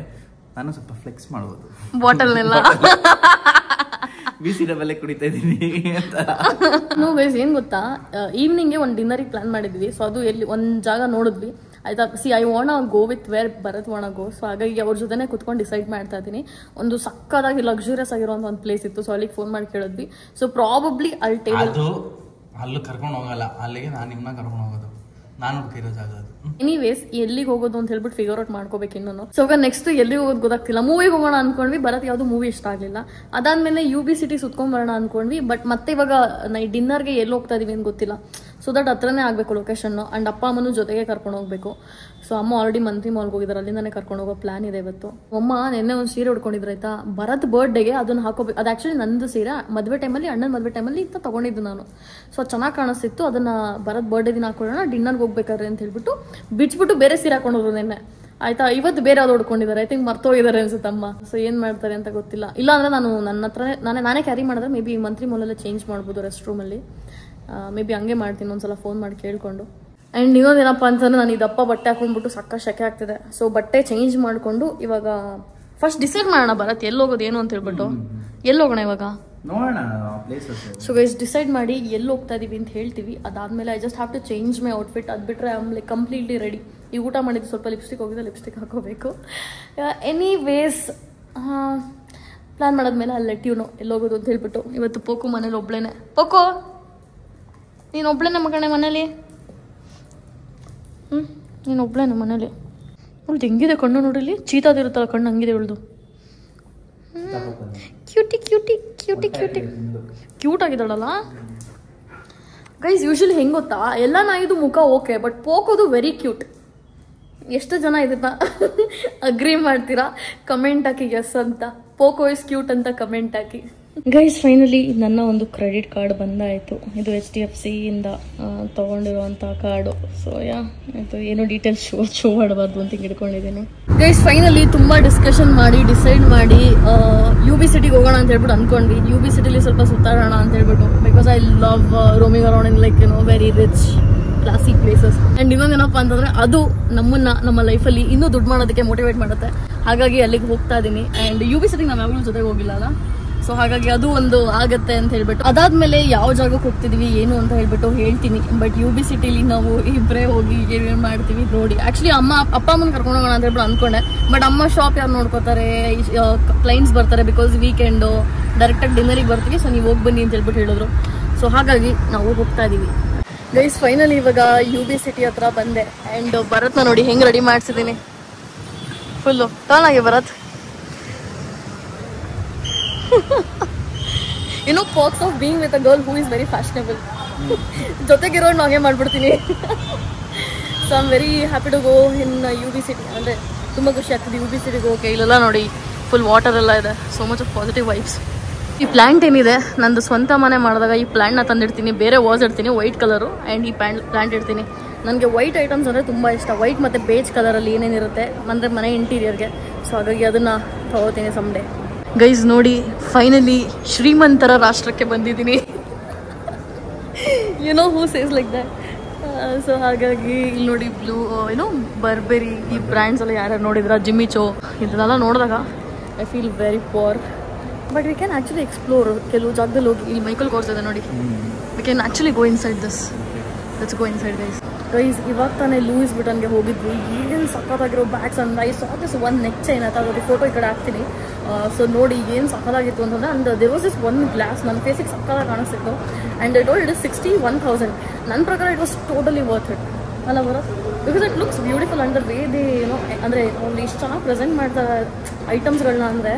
ನಾನು ಸ್ವಲ್ಪ ಫ್ಲೆಕ್ಸ್ ಮಾಡ್ಬೋದು ಬಾಟಲ್ನೆಲ್ಲ. ಬಿಸಿ ಡಬಲ್ ಕುಡಿತಾ ಇದೀನಿ ಅಂತ. ಗೈಸ್ ಏನ್ ಗೊತ್ತಾ, ಈವ್ನಿಂಗ್ಗೆ ಒಂದು ಡಿನ್ನರಿಗೆ ಪ್ಲಾನ್ ಮಾಡಿದ್ವಿ. ಸೊ ಅದು ಎಲ್ಲಿ ಒಂದು ಜಾಗ ನೋಡಿದ್ವಿ. ಆಯ್ತಾ? See I want go with where Bharat want go. So ಹಾಗಾಗಿ ಅವ್ರ ಜೊತೆನೆ ಕುತ್ಕೊಂಡು ಡಿಸೈಡ್ ಮಾಡ್ತಾ ಇದ್ದೀನಿ. ಒಂದು ಸಕ್ಕದಾಗಿ ಲಕ್ಸುರಿಯಸ್ ಆಗಿರುವಂತ ಒಂದು ಪ್ಲೇಸ್ ಇತ್ತು. ಸೊ ಅಲ್ಲಿಗೆ ಫೋನ್ ಮಾಡಿ ಕೇಳಿದ್ವಿ. ಸೊ ಪ್ರಾಬಬ್ಲಿ ಅಲ್ಲಿ ಟೇಬಲ್, ಅಲ್ಲಿ ಕರ್ಕೊಂಡು ಹೋಗಲ್ಲ, ಅಲ್ಲಿಗೆ ನಾನು ನಿಮ್ಮನ್ನ ಕರ್ಕೊಂಡು ಹೋಗೋದು, ನಾನು ಹುಡುಕಿರೋ ಜಾಗ ಅದು. ಎನಿವೇಸ್ ಎಲ್ಲಿಗೆ ಹೋಗೋದು ಅಂತ ಹೇಳ್ಬಿಟ್ಟು ಫಿಗರ್ ಔಟ್ ಮಾಡ್ಕೋಬೇಕು ಇನ್ನೂ. ಸೊ ಇವಾಗ ನೆಕ್ಸ್ಟ್ ಎಲ್ಲಿಗೆ ಹೋಗೋದು ಗೊತ್ತಾಗ್ತಿಲ್ಲ. ಮೂವಿಗೆ ಹೋಗೋಣ ಅನ್ಕೊಂಡ್ವಿ, ಭರತ್ ಯಾವ್ದು ಮೂವಿ ಇಷ್ಟ ಆಗ್ಲಿಲ್ಲ. ಅದಾದ್ಮೇಲೆ UB ಸಿಟಿ ಸುತ್ಕೊಂಡ್ ಬರೋಣ ಅನ್ಕೊಂಡ್ವಿ. ಬಟ್ ಮತ್ತೆ ಇವಾಗ ಡಿನ್ನರ್ಗೆ ಎಲ್ಲಿ ಹೋಗ್ತಾ ಇದೀವಿ ಅಂತ ಗೊತ್ತಿಲ್ಲ. ಸೊ ದಟ್ ಹತ್ರನೇ ಆಗಬೇಕು ಲೊಕೇಶನ್. ಅಂಡ್ ಅಪ್ಪ ಅಮ್ಮನೂ ಜೊತೆಗೆ ಕರ್ಕೊಂಡು ಹೋಗ್ಬೇಕು. ಸೊ ಅಮ್ಮ ಆಲ್ರೆಡಿ ಮಂತ್ರಿ ಮಾಲ್ಗೆ ಹೋಗಿದ್ದಾರೆ, ಅಲ್ಲಿಂದಾನೆ ಕರ್ಕೊಂಡು ಹೋಗೋ ಪ್ಲಾನ್ ಇದೆ ಇವತ್ತು. ಅಮ್ಮ ನೆನ್ನೆ ಒಂದು ಸೀರೆ ಉಡ್ಕೊಂಡಿದ್ರು ಆಯ್ತಾ, ಭರತ್ ಬರ್ಡೇಗೆ ಅದನ್ನ ಹಾಕೋಬೇಕು. ಅದು ಆಕ್ಚುಲಿ ನಂದು ಸೀರೆ, ಮದುವೆ ಟೈಮಲ್ಲಿ, ಅಣ್ಣನ ಮದುವೆ ಟೈಮಲ್ಲಿ ಇಂತ ತಗೊಂಡಿದ್ದು ನಾನು. ಸೊ ಚೆನ್ನಾಗಿ ಕಾಣಿಸ್ತಿತ್ತು. ಅದನ್ನ ಭರತ್ ಬರ್ಡೇ ದಿನ ಹಾಕೊಳ್ಳೋಣ, ಡಿನ್ನರ್ಗೆ ಹೋಗ್ಬೇಕಾದ್ರೆ ಅಂತ ಹೇಳ್ಬಿಟ್ಟು ಬಿಚ್ಬಿಟ್ಟು ಬೇರೆ ಸೀರೆ ಹಾಕೊಂಡೋದ್ರು ನೆನ್ನೆ. ಆಯ್ತಾ? ಇವತ್ತು ಬೇರೆ ಯಾವ್ದು ಉಡ್ಕೊಂಡಿದ್ದಾರೆ. ಐ ಥಿಂಕ್ ಮರ್ತೋಗಿದ್ದಾರೆ ಅನ್ಸುತ್ತಮ್ಮ. ಸೊ ಏನ್ ಮಾಡ್ತಾರೆ ಅಂತ ಗೊತ್ತಿಲ್ಲ. ಇಲ್ಲ ಅಂದ್ರೆ ನಾನು ನನ್ನ ಹತ್ರ ನಾನೇ ಕ್ಯಾರಿ ಮಾಡಿದ್ರೆ ಮೇ ಬಿ ಮಂತ್ರಿ ಮಾಲಲ್ಲೇ ಚೇಂಜ್ ಮಾಡ್ಬೋದು ರೆಸ್ಟ್ ರೂಮಲ್ಲಿ. ಮೇ ಬಿ ಹಂಗೆ ಮಾಡ್ತೀನಿ, ಒಂದ್ಸಲ ಫೋನ್ ಮಾಡಿ ಕೇಳ್ಕೊಂಡು. ಆ್ಯಂಡ್ ಇನ್ನೊಂದೇನಪ್ಪ ಅಂತಂದ್ರೆ ನಾನು ಈ ದಪ್ಪ ಬಟ್ಟೆ ಹಾಕೊಂಡ್ಬಿಟ್ಟು ಸಕ್ಕ ಶೆಕೆ ಆಗ್ತಿದೆ. ಸೊ ಬಟ್ಟೆ ಚೇಂಜ್ ಮಾಡಿಕೊಂಡು ಇವಾಗ ಫಸ್ಟ್ ಡಿಸೈಡ್ ಮಾಡೋಣ ಭರತ್ ಎಲ್ಲಿ ಹೋಗೋದು ಏನು ಅಂತ ಹೇಳ್ಬಿಟ್ಟು. ಎಲ್ಲಿ ಹೋಗೋಣ ಇವಾಗ? ಸೊ ಗೈಸ್ ಡಿಸೈಡ್ ಮಾಡಿ ಎಲ್ಲಿ ಹೋಗ್ತಾ ಇದೀವಿ ಅಂತ ಹೇಳ್ತೀವಿ. ಅದಾದ್ಮೇಲೆ I just have to change my outfit. ಅದು ಬಿಟ್ರೆ I am like completely ready. ಈ ಊಟ ಮಾಡಿದ್ದು ಸ್ವಲ್ಪ ಲಿಪ್ಸ್ಟಿಕ್ ಹೋಗಿದೆ, ಲಿಪ್ಸ್ಟಿಕ್ ಹಾಕೋಬೇಕು. ಎನಿವೇಸ್ ಪ್ಲಾನ್ ಮಾಡಾದ್ಮೇಲೆ ಅಲ್ಲಿ ಲೆಟ್ ಯು ನೋ ಎಲ್ಲಿ ಹೋಗೋದು ಅಂತ ಹೇಳ್ಬಿಟ್ಟು. ಇವತ್ತು ಪೋಕು ಮನೇಲಿ ಒಬ್ಳೇನೆ. ಪೋಕೋ ನೀನು ಒಬ್ಳೇನೆ ಮಗಣೆ ಮನೇಲಿ? ನೀನು ಒಬ್ಳೇನೆ ಮನೇಲಿ? ಅವಳ್ದು ಹೆಂಗಿದೆ ಕಣ್ಣು ನೋಡಿಲಿ, ಚೀತಾದಿರುತ್ತಲ್ಲ ಕಣ್ಣು, ಹಂಗಿದೆ ಅವಳ್ದು. Cutie cutie cutie cutie cute ಆಗಿದ್ದಾಳಲ್ಲ ಗೈಸ್. ಯೂಶಲಿ ಹೆಂಗೆ ಗೊತ್ತಾ, ಎಲ್ಲ ನಾಯಿದು ಮುಖ ಓಕೆ, ಬಟ್ ಪೋಕೋದು ವೆರಿ ಕ್ಯೂಟ್. ಎಷ್ಟು ಜನ ಇದನ್ನ ಅಗ್ರಿ ಮಾಡ್ತೀರಾ ಕಮೆಂಟ್ ಹಾಕಿ ಎಸ್ ಅಂತ. ಪೋಕೋ ಇಸ್ ಕ್ಯೂಟ್ ಅಂತ ಕಮೆಂಟ್ ಹಾಕಿ. ಗೈಸ್ ಫೈನಲಿ ನನ್ನ ಒಂದು ಕ್ರೆಡಿಟ್ ಕಾರ್ಡ್ ಬಂದಾಯಿತು. ಇದು HDFC ಇಂದ ತೊಗೊಂಡಿರುವಂಥ ಕಾರ್ಡು. ಸೊ ಆಯಿತು, ಏನೋ ಡೀಟೇಲ್ಸ್ ಶೋ ಮಾಡಬಾರ್ದು ಅಂತ ಹಿಡ್ಕೊಂಡಿದ್ದೀನಿ. ಗೈಸ್ ಫೈನಲಿ ತುಂಬ ಡಿಸ್ಕಷನ್ ಮಾಡಿ ಡಿಸೈಡ್ ಮಾಡಿ UB ಸಿಟಿಗೆ ಹೋಗೋಣ ಅಂತ ಹೇಳ್ಬಿಟ್ಟು ಅಂದ್ಕೊಂಡ್ವಿ. UB ಸಿಟಿಲಿ ಸ್ವಲ್ಪ ಸುತ್ತಾಡೋಣ ಅಂತ ಹೇಳ್ಬಿಟ್ಟು, because I love roaming around in like very rich classic places. And ಇನ್ನೊಂದೇನಪ್ಪ ಅಂತಂದರೆ ಅದು ನಮ್ಮನ್ನ ನಮ್ಮ ಲೈಫಲ್ಲಿ ಇನ್ನೂ ದುಡ್ಡು ಮಾಡೋದಕ್ಕೆ ಮೋಟಿವೇಟ್ ಮಾಡುತ್ತೆ. ಹಾಗಾಗಿ ಅಲ್ಲಿಗೆ ಹೋಗ್ತಾ ಇದ್ದೀನಿ. ಆ್ಯಂಡ್ UB ಸಿಟಿಗೆ ನಾವು ಯಾವಾಗಲೂ ಜೊತೆಗೆ ಹೋಗಿಲ್ಲ ಅಲ್ಲ, ಸೊ ಹಾಗಾಗಿ ಅದು ಒಂದು ಆಗತ್ತೆ ಅಂತ ಹೇಳ್ಬಿಟ್ಟು ಅದಾದ್ಮೇಲೆ ಯಾವ ಜಾಗಕ್ಕೆ ಹೋಗ್ತಿದ್ವಿ ಏನು ಅಂತ ಹೇಳ್ಬಿಟ್ಟು ಹೇಳ್ತೀನಿ. ಬಟ್ UB ಸಿಟಿಲಿ ನಾವು ಇಬ್ಬರೇ ಹೋಗಿ ಏನೇನು ಮಾಡ್ತೀವಿ ನೋಡಿ. ಆಕ್ಚುಲಿ ಅಪ್ಪ ಅಮ್ಮನ ಕರ್ಕೊಂಡು ಹೋಗೋಣ ಅಂತ ಹೇಳ್ಬಿಟ್ಟು ಅನ್ಕೊಂಡೆ. ಬಟ್ ಅಮ್ಮ ಶಾಪ್ ಯಾರು ನೋಡ್ಕೋತಾರೆ, ಕ್ಲೈಂಟ್ಸ್ ಬರ್ತಾರೆ, ಬಿಕಾಸ್ ವೀಕೆಂಡು ಡೈರೆಕ್ಟಾಗಿ ಡಿನ್ನರಿಗೆ ಬರ್ತೀವಿ, ಸೊ ನೀವು ಹೋಗಿ ಬನ್ನಿ ಅಂತ ಹೇಳ್ಬಿಟ್ಟು ಹೇಳಿದ್ರು. ಸೊ ಹಾಗಾಗಿ ನಾವು ಹೋಗ್ತಾ ಇದೀವಿ. ಗೈಸ್ ಫೈನಲಿ ಇವಾಗ UB ಸಿಟಿ ಹತ್ರ ಬಂದೆ. ಆ್ಯಂಡ್ ಭರತ್ನ ನೋಡಿ ಹೆಂಗೆ ರೆಡಿ ಮಾಡಿಸಿದ್ದೀನಿ. ಫುಲ್ಲು ಟರ್ನ್ ಆಗಿ Bharat. perks of being with a girl who is very fashionable. ಜೊತೆಗಿರೋ ಹಾಗೆ ಮಾಡ್ಬಿಡ್ತೀನಿ. So I am very happy to go in UB city. ಅಂದರೆ ತುಂಬ ಖುಷಿ ಆಗ್ತದೆ UB ಸಿಟಿಗೆ ಹೋಗಿ. ಇಲ್ಲೆಲ್ಲ ನೋಡಿ ಫುಲ್ ವಾಟರ್ ಎಲ್ಲ ಇದೆ. So much of positive vibes. ಈ ಪ್ಲ್ಯಾಂಟ್ ಏನಿದೆ ನಂದು ಸ್ವಂತ ಮನೆ ಮಾಡಿದಾಗ ಈ ಪ್ಲ್ಯಾಂಟ್ನ ತಂದಿಡ್ತೀನಿ. ಬೇರೆ ವಾಸ್ ಇಡ್ತೀನಿ ವೈಟ್ ಕಲರು, ಆ್ಯಂಡ್ ಈ ಪ್ಲ್ಯಾಂಟ್ ಇಡ್ತೀನಿ. ನನಗೆ ವೈಟ್ ಐಟಮ್ಸ್ ಅಂದರೆ ತುಂಬ ಇಷ್ಟ. ವೈಟ್ ಮತ್ತು ಬೇಜ್ ಕಲರಲ್ಲಿ ಏನೇನಿರುತ್ತೆ ಅಂದರೆ ಮನೆ ಇಂಟೀರಿಯರ್ಗೆ. ಸೊ ಹಾಗಾಗಿ ಅದನ್ನು ತಗೋತೀನಿ ಸಮ್ಡೇ. ಗೈಸ್ ನೋಡಿ ಫೈನಲಿ ಶ್ರೀಮಂತರ ರಾಷ್ಟ್ರಕ್ಕೆ ಬಂದಿದ್ದೀನಿ. ಏನೋ who says like that. So ಹಾಗಾಗಿ ಇಲ್ಲಿ ನೋಡಿ ಬ್ಲೂ ಬರ್ಬೆರಿ ಈ ಬ್ರ್ಯಾಂಡ್ಸ್ ಎಲ್ಲ ಯಾರ್ಯಾರು ನೋಡಿದ್ರ, ಜಿಮ್ಮಿ ಚೋ ಇದನ್ನೆಲ್ಲ ನೋಡಿದಾಗ I feel very poor. But we can actually explore. ಕೆಲವು ಜಾಗದಲ್ಲಿ ಹೋಗಿ ಇಲ್ಲಿ ಮೈಕಲ್ ಕೋರ್ಸ್ ಇದೆ ನೋಡಿ. We can actually go inside this. Let's go inside guys. ಇವಾಗ ತಾನೇ ಲೂಯಿಸ್ ವಿಟನ್ಗೆ ಹೋಗಿದ್ವಿ. ಏನು ಸಕ್ಕತ್ತಾಗಿರೋ ಬ್ಯಾಗ್ಸ್ ಅಂದ್ರೆ I saw this one neck chain ಆಯ್ತು. ಅದ್ರ ಫೋಟೋ ಈ ಕಡೆ ಹಾಕ್ತೀನಿ. ಸೊ ನೋಡಿ ಏನು ಸಕ್ಕತ್ತಾಗಿತ್ತು ಅಂತಂದ್ರೆ, and there was this one glass ನನ್ನ ಫೇಸಿಗೆ ಸಕ್ಕತ್ತಾಗಿ ಕಾಣಿಸ್ತಿತ್ತು. And it all it is 61,000. ನನ್ನ ಪ್ರಕಾರ it was totally worth it ಅಲ್ಲ bro, because it looks beautiful. And the way they ಅಂದರೆ ಅವ್ರು ಇಷ್ಟು ಚೆನ್ನಾಗಿ ಪ್ರೆಸೆಂಟ್ ಮಾಡ್ತಾರೆ ಐಟಮ್ಸ್ಗಳನ್ನ, ಅಂದರೆ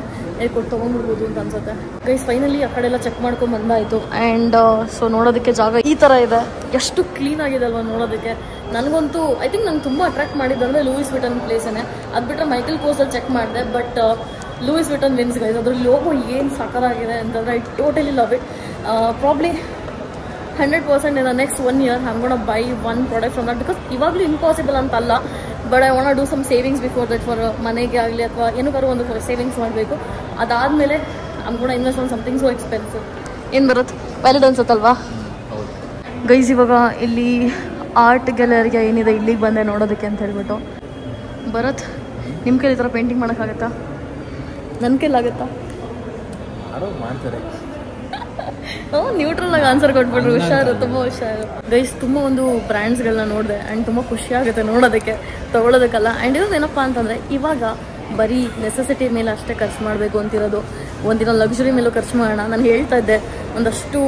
ಕೊಟ್ಟು ತೊಗೊಂಡ್ಬಿಡ್ಬೋದು ಅಂತ ಅನ್ಸುತ್ತೆ. ಗೈಸ್ ಫೈನಲಿ ಆ ಕಡೆ ಎಲ್ಲ ಚೆಕ್ ಮಾಡ್ಕೊಂಡು ಬಂದಾಯಿತು. ಆ್ಯಂಡ್ ಸೊ ನೋಡೋದಕ್ಕೆ ಜಾಗ ಈ ಥರ ಇದೆ. ಎಷ್ಟು ಕ್ಲೀನ್ ಆಗಿದೆ ಅಲ್ವಾ ನೋಡೋದಕ್ಕೆ. ನನಗಂತೂ ಐ ಥಿಂಕ್ ನಂಗೆ ತುಂಬ ಅಟ್ರಾಕ್ಟ್ ಮಾಡಿದ್ದಂದರೆ ಲೂಯಿಸ್ ವಿಟನ್ ಪ್ಲೇಸೇ. ಅದು ಬಿಟ್ಟರೆ ಮೈಕಲ್ ಕೋರ್ಸಲ್ಲಿ ಚೆಕ್ ಮಾಡಿದೆ, ಬಟ್ ಲೂಯಿಸ್ ವಿಟನ್ ವಿನ್ಸ್ ಗೈಸ್. ಅದ್ರಲ್ಲಿ ಲೋಗೋ ಏನು ಸಕ್ಕತ್ತಾಗಿದೆ ಅಂತಂದರೆ I totally love it. Probably 100% in the next 1 year I'm going to buy one product from that, because ಇವಾಗಲೂ ಇಂಪಾಸಿಬಲ್ ಅಂತಲ್ಲ. But I want do some savings before that. For ಮನೆಗೆ ಆಗಲಿ ಅಥವಾ ಏನಕ್ಕಾದ್ರೂ ಒಂದು ಸೇವಿಂಗ್ಸ್ ಮಾಡಬೇಕು. ಅದಾದಮೇಲೆ I'm gonna invest on something so expensive. ಏನು ಬರುತ್ತೆ ವ್ಯಾಲಿಡ್ ಅನ್ಸುತ್ತಲ್ವಾ ಗೈಸ್. ಇವಾಗ ಇಲ್ಲಿ ಆರ್ಟ್ ಗ್ಯಾಲರಿ ಏನಿದೆ ಇಲ್ಲಿಗೆ ಬಂದೆ ನೋಡೋದಕ್ಕೆ ಅಂತ ಹೇಳ್ಬಿಟ್ಟು. ಭರತ್ ನಿಮ್ಮ ಕೈಲಿ ಈ ಥರ ಪೇಂಟಿಂಗ್ ಮಾಡೋಕ್ಕಾಗತ್ತಾ? ನನ್ನ ಕೈಲಾಗತ್ತಾ? ಮಾಡ್ತಾರೆ. ನ್ಯೂಟ್ರಲ್ ಆಗಿ ಆನ್ಸರ್ ಕೊಟ್ಬಿಟ್ರು. ಹುಷಾರು, ತುಂಬ ಹುಷಾರು ಗೈಸ್. ತುಂಬ ಒಂದು ಬ್ರ್ಯಾಂಡ್ಸ್ಗಳನ್ನ ನೋಡಿದೆ ಆ್ಯಂಡ್ ತುಂಬ ಖುಷಿ ಆಗುತ್ತೆ ನೋಡೋದಕ್ಕೆ, ತೊಗೊಳೋದಕ್ಕಲ್ಲ. ಆ್ಯಂಡ್ ಇರೋದು ಏನಪ್ಪ ಅಂತಂದರೆ, ಇವಾಗ ಬರೀ ನೆಸೆಸಿಟಿ ಮೇಲೆ ಅಷ್ಟೇ ಖರ್ಚು ಮಾಡಬೇಕು ಅಂತಿರೋದು. ಒಂದಿನ ಲಕ್ಸುರಿ ಮೇಲೂ ಖರ್ಚು ಮಾಡೋಣ. ನಾನು ಹೇಳ್ತಾ ಇದ್ದೆ ಒಂದಷ್ಟು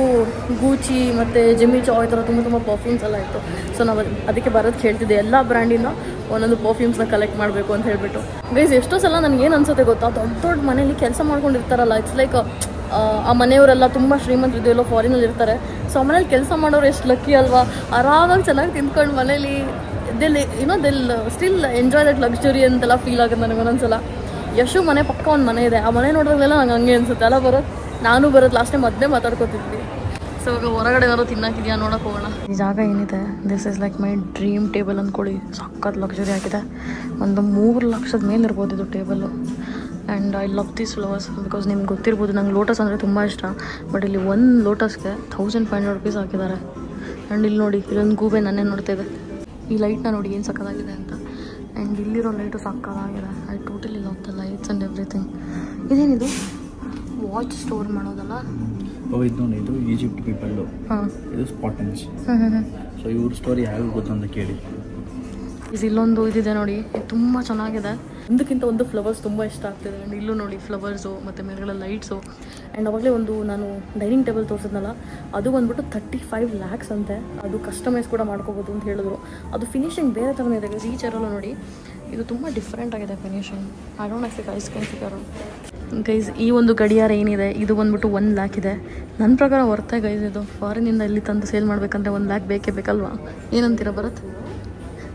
ಗೂಚಿ ಮತ್ತು ಜಿಮ್ಮಿ ಚೋ ಈ ಥರ ತುಂಬ ಪರ್ಫ್ಯೂಮ್ಸ್ ಎಲ್ಲ ಇತ್ತು. ಸೊ ನಾವು ಅದಕ್ಕೆ ಬರೋದು ಹೇಳ್ತಿದ್ದೆ, ಎಲ್ಲ ಬ್ರ್ಯಾಂಡಿಂದ ಒಂದೊಂದು ಪರ್ಫ್ಯೂಮ್ಸ್ನ ಕಲೆಕ್ಟ್ ಮಾಡಬೇಕು ಅಂತ ಹೇಳ್ಬಿಟ್ಟು. ಗೈಸ್ ಎಷ್ಟೋ ಸಲ ನನಗೇನು ಅನ್ಸುತ್ತೆ ಗೊತ್ತಾ, ದೊಡ್ಡ ಮನೇಲಿ ಕೆಲಸ ಮಾಡ್ಕೊಂಡಿರ್ತಾರಲ್ಲ, ಇಟ್ಸ್ ಲೈಕ್ ಆ ಮನೆಯವರೆಲ್ಲ ತುಂಬ ಶ್ರೀಮಂತರು ಎಲ್ಲೋ ಫಾರಿನಲ್ಲಿ ಇರ್ತಾರೆ. ಸೊ ಆ ಮನೇಲಿ ಕೆಲಸ ಮಾಡೋರು ಎಷ್ಟು ಲಕ್ಕಿ ಅಲ್ವಾ. ಆರಾಮಾಗಿ ಚೆನ್ನಾಗಿ ತಿಂದ್ಕೊಂಡು ಮನೇಲಿ ದಿಲ್ ಸ್ಟಿಲ್ ಎಂಜಾಯ್ ದಟ್ ಲಕ್ಸುರಿ ಅಂತೆಲ್ಲ ಫೀಲ್ ಆಗುತ್ತೆ ನನಗೆ ಒಂದೊಂದ್ಸಲ. ಯಶು ಮನೆ ಪಕ್ಕ ಒಂದು ಮನೆ ಇದೆ. ಆ ಮನೆ ನೋಡಿದಾಗಲೆಲ್ಲ ನಂಗೆ ಹಂಗೆ ಅನ್ಸುತ್ತೆ ಅಲ್ಲ ಬರೋದು. ನಾನು ಬರೋದು ಲಾಸ್ಟ್ ಟೈಮ್ ಮಧ್ಯೆ ಮಾತಾಡ್ಕೊತಿದ್ವಿ. ಸೊ ಇವಾಗ ಹೊರಗಡೆ ಏನಾದ್ರು ತಿನ್ನೋಕಿದೆಯಾ ನೋಡೋಕೆ ಹೋಗೋಣ. ಈ ಜಾಗ ಏನಿದೆ, this is like my dream table ಅಂದ್ಕೊಳ್ಳಿ. ಸಖತ್ ಲಕ್ಸುರಿ ಆಗಿದೆ. ಒಂದು 3 ಲಕ್ಷದ ಮೇಲೆ ಇರ್ಬೋದು ಇದು table. And I love these flowers because ನಿಮ್ಗೆ ಗೊತ್ತಿರ್ಬೋದು ನಂಗೆ ಲೋಟಸ್ ಅಂದರೆ ತುಂಬ ಇಷ್ಟ. ಬಟ್ ಇಲ್ಲಿ ಒಂದು ಲೋಟಸ್ಗೆ 1500 rupees ಹಾಕಿದ್ದಾರೆ. ಆ್ಯಂಡ್ ಇಲ್ಲಿ ನೋಡಿ ಇಲ್ಲೊಂದು ಗೂಬೆ ನನ್ನೇ ನೋಡ್ತಾ ಇದೆ. ಈ ಲೈಟ್ನ ನೋಡಿ ಏನು ಸಕ್ಕತ್ತಾಗಿದೆ ಅಂತ. ಆ್ಯಂಡ್ ಇಲ್ಲಿರೋ ಲೈಟು ಸಕ್ಕತ್ತಾಗಿದೆ. I totally love the lights and everything. ಇದೇನಿದು ವಾಚ್ ಸ್ಟೋರ್ ಮಾಡೋದಲ್ಲ? ಇದು ನೋಡಿ, ಇದು ಈಜಿಪ್ಟ್ ಪೀಪಲ್ಲು. ಇದು ಸ್ಪಾಟನ್ಸ್. ಸೊ ಇವ್ರ ಸ್ಟೋರಿ ಯಾವಾಗ ಗೊತ್ತಂತ ಕೇಳಿ. ಇಲ್ಲೊಂದು ಇದಿದೆ ನೋಡಿ, ತುಂಬ ಚೆನ್ನಾಗಿದೆ. ಒಂದಕ್ಕಿಂತ ಒಂದು ಫ್ಲವರ್ಸ್ ತುಂಬ ಇಷ್ಟ ಆಗ್ತಿದೆ. ಆ್ಯಂಡ್ ಇಲ್ಲೂ ನೋಡಿ ಫ್ಲವರ್ಸು ಮತ್ತು ಮೇಲ್ಗಡೆ ಲೈಟ್ಸು. ಆ್ಯಂಡ್ ಅವಾಗಲೇ ಒಂದು ನಾನು ಡೈನಿಂಗ್ ಟೇಬಲ್ ತೋರಿಸಿದ್ನಲ್ಲ, ಅದು ಬಂದ್ಬಿಟ್ಟು 35 lakhs ಅಂತೆ. ಅದು ಕಸ್ಟಮೈಸ್ ಕೂಡ ಮಾಡ್ಕೋಬೋದು ಅಂತ ಹೇಳಿದ್ರು. ಅದು ಫಿನಿಶಿಂಗ್ ಬೇರೆ ಥರನೇ ಇದೆ. ಈ ಚೇರಲ್ಲೂ ನೋಡಿ, ಇದು ತುಂಬ ಡಿಫ್ರೆಂಟ್ ಆಗಿದೆ finishing. I don't expect ice cream figure guys. ಈ ಒಂದು ಗಡಿಯಾರ ಏನಿದೆ ಇದು ಬಂದ್ಬಿಟ್ಟು 1 lakh ಇದೆ. ನನ್ನ ಪ್ರಕಾರ ವರ್ತೆ ಗೈಸ್. ಇದು ಫಾರಿನಿಂದ ಇಲ್ಲಿ ತಂದು ಸೇಲ್ ಮಾಡಬೇಕಂದ್ರೆ 1 lakh ಬೇಕೇ ಬೇಕಲ್ವಾ? ಏನಂತೀರ ಭರತ್?